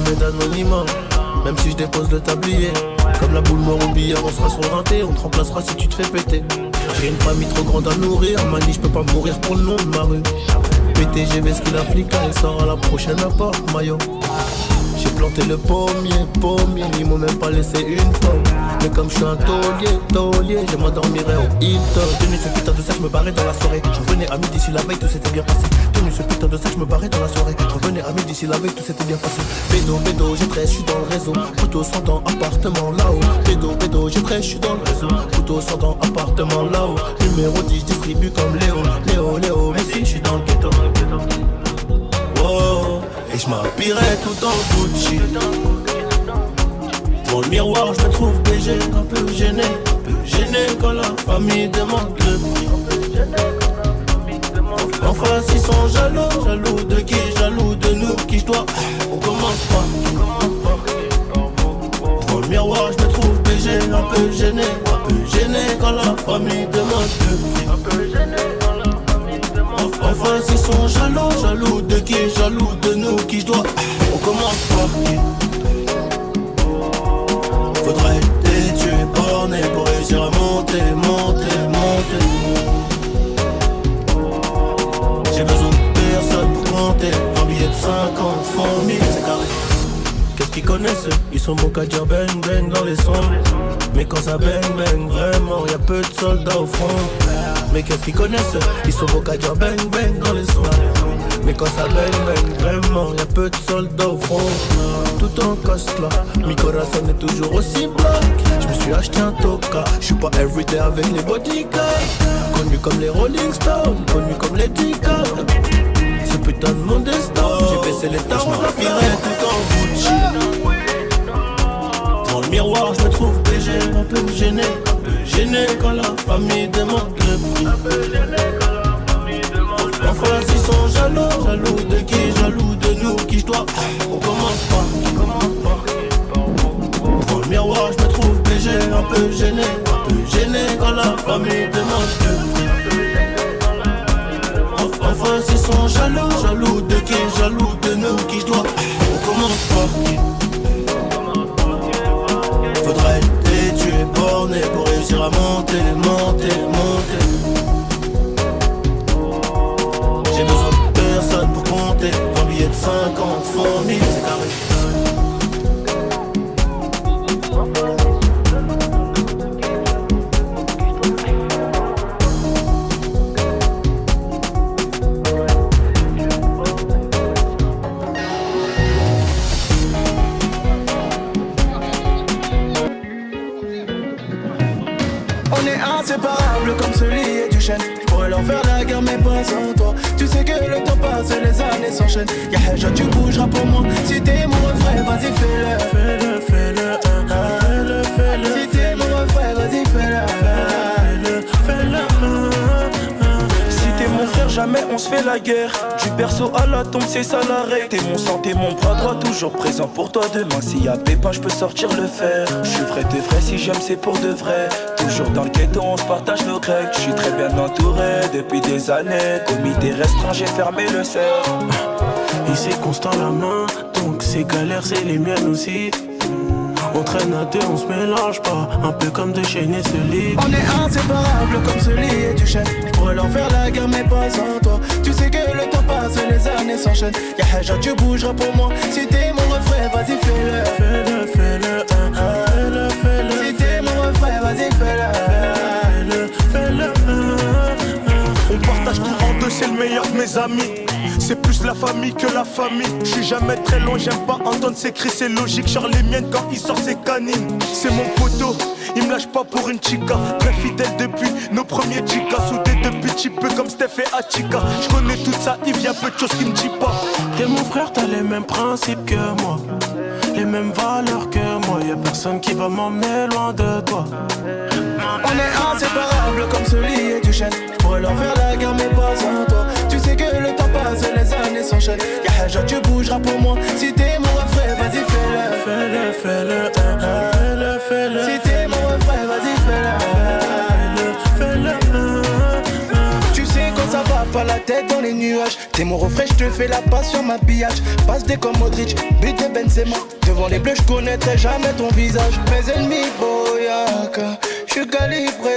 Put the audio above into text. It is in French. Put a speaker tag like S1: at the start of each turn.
S1: jamais d'anonymat. Même si je dépose le tablier, comme la boule noire au billard, on sera sur le rinté. On te remplacera si tu te fais péter. J'ai une famille trop grande à nourrir, manie, je peux pas mourir pour le nom de ma rue. PTGV, ce qu'il a fliqué, il sort à la prochaine appart, maillot. J'ai planté le pommier, ils m'ont même pas laissé une pomme. Mais comme je suis un taulier, je m'endormirai au Hilton. Tenu ce putain de sac, je me barrais dans la soirée. Je revenais à midi si la veille, tout s'était bien passé. Tenu ce putain de sac, je me barrais dans la soirée. Je revenais à midi si la veille, tout s'était bien passé. Bédo, j'ai 13, je suis dans le réseau. Couteau 100 ans, appartement là-haut. Bédo, j'ai 13, je suis dans le réseau. Couteau 100 ans, appartement là-haut. Numéro 10, je distribue comme Léo, mais si je suis dans le ghetto. Oh, et je m'habillerai tout en Gucci. Dans le miroir, je me trouve BG, un peu gêné quand la famille demande le prix. En face, ils sont jaloux de qui? Jaloux de nous, qui je dois. On commence pas. Dans le miroir, je me trouve BG, un peu gêné quand la famille demande le prix. En face, ils sont jaloux de qui? Jaloux de nous, qui je dois. On commence pas. Faudrait être tué, borné pour réussir à monter. J'ai besoin de personne pour compter. Un billet de 50, 100 000, c'est carré. Qu'est-ce qu'ils connaissent? Ils sont bons qu'à dire bang bang dans les sons. Mais quand ça bang vraiment, y'a peu de soldats au front. Mais qu'est-ce qu'ils connaissent? Ils sont bons qu'à dire bang dans les sons. Mais quand ça bang vraiment, y'a peu de soldats au front. Tout en coste là, mi corazon est toujours aussi black. Je me suis acheté un toka, je suis pas everyday avec les bodyguards. Connu comme les Rolling Stones, connu comme les Tika. Ce putain de monde est stone. J'ai baissé les tards, je m'habillerai tout en Gucci. Dans le miroir, je me trouve BG, un peu gêné quand la famille demande le prix. En face, ils sont jaloux de qui? Jaloux de nous, qui je dois. On commence pas. Dans le miroir, je me trouve BG, un peu gêné quand la famille demande le prix. En face, ils sont jaloux de qui? Jaloux de nous, qui je dois. On commence pas. Faudrait être tué, borné pour réussir à monter. J'ai besoin de personne pour compter. Un billet de 50, 100 000, c'est carré.
S2: Inséparables comme ce lit et du chêne. J'pourrais leur faire la guerre mais pas sans toi. Tu sais que le temps passe et les années s'enchaînent. Y'a Haja, tu bougeras pour moi. Si t'es mon refrain, vas-y fais-le. Si t'es mon refrain, vas-y fais-le. Si t'es mon frère, jamais on se fait la guerre. Du berceau à la tombe, c'est ça l'arrêt. T'es mon sang, t'es mon bras droit, toujours présent pour toi demain. S'il y a pépin, j'peux sortir le fer. J'suis vrai de vrai, si j'aime c'est pour de vrai. Toujours dans le ghetto, on se partage nos grecs. J'suis très bien entouré depuis des années. Comité restreint, j'ai fermé le cercle.
S3: Ici constant la main, donc ces galères c'est les miennes aussi. On traîne à deux, on se mélange pas. Un peu comme deux chaînes et ce lit.
S2: On est inséparables comme ce lit et du chêne. J'pourrais leur faire la guerre mais pas sans toi. Tu sais que le temps passe et les années s'enchaînent. Y'a Haja, tu bougeras pour moi. Si t'es mon refrain, vas-y fais-le. Si t'es mon refrain, vas-y fais-le.
S4: On partage tout en deux, c'est le meilleur de mes amis. C'est plus la famille que la famille. Je suis jamais très long, j'aime pas entendre ses cris, c'est logique. Genre les miennes quand il sort ses canines. C'est mon poteau, il me lâche pas pour une chica. Très fidèle depuis nos premiers chicas. Soudés depuis petit peu comme Steph et Achika. Je connais tout ça, il y a peu de choses qu'il me dit pas.
S3: T'es mon frère, t'as les mêmes principes que moi. Les mêmes valeurs que moi. Y'a personne qui va m'emmener loin de toi.
S2: On est inséparables comme ce lit et du chêne. J'pourrais leur faire la guerre mais pas sans toi. Tu sais que le temps passe et les années s'enchaînent. Y'a Haja, tu bougeras pour moi. Si t'es mon refrain, vas-y fais-le. Si t'es mon refrain, vas-y fais-le. Tu sais quand ça va pas, la
S5: la tête dans les nuages. T'es mon refrain, je te fais la passe sur ma pillage. Passe des comme Modric, but de Benzema. Devant les bleus, je connaîtrai jamais ton visage. Mes ennemis, boyaka, je suis calibré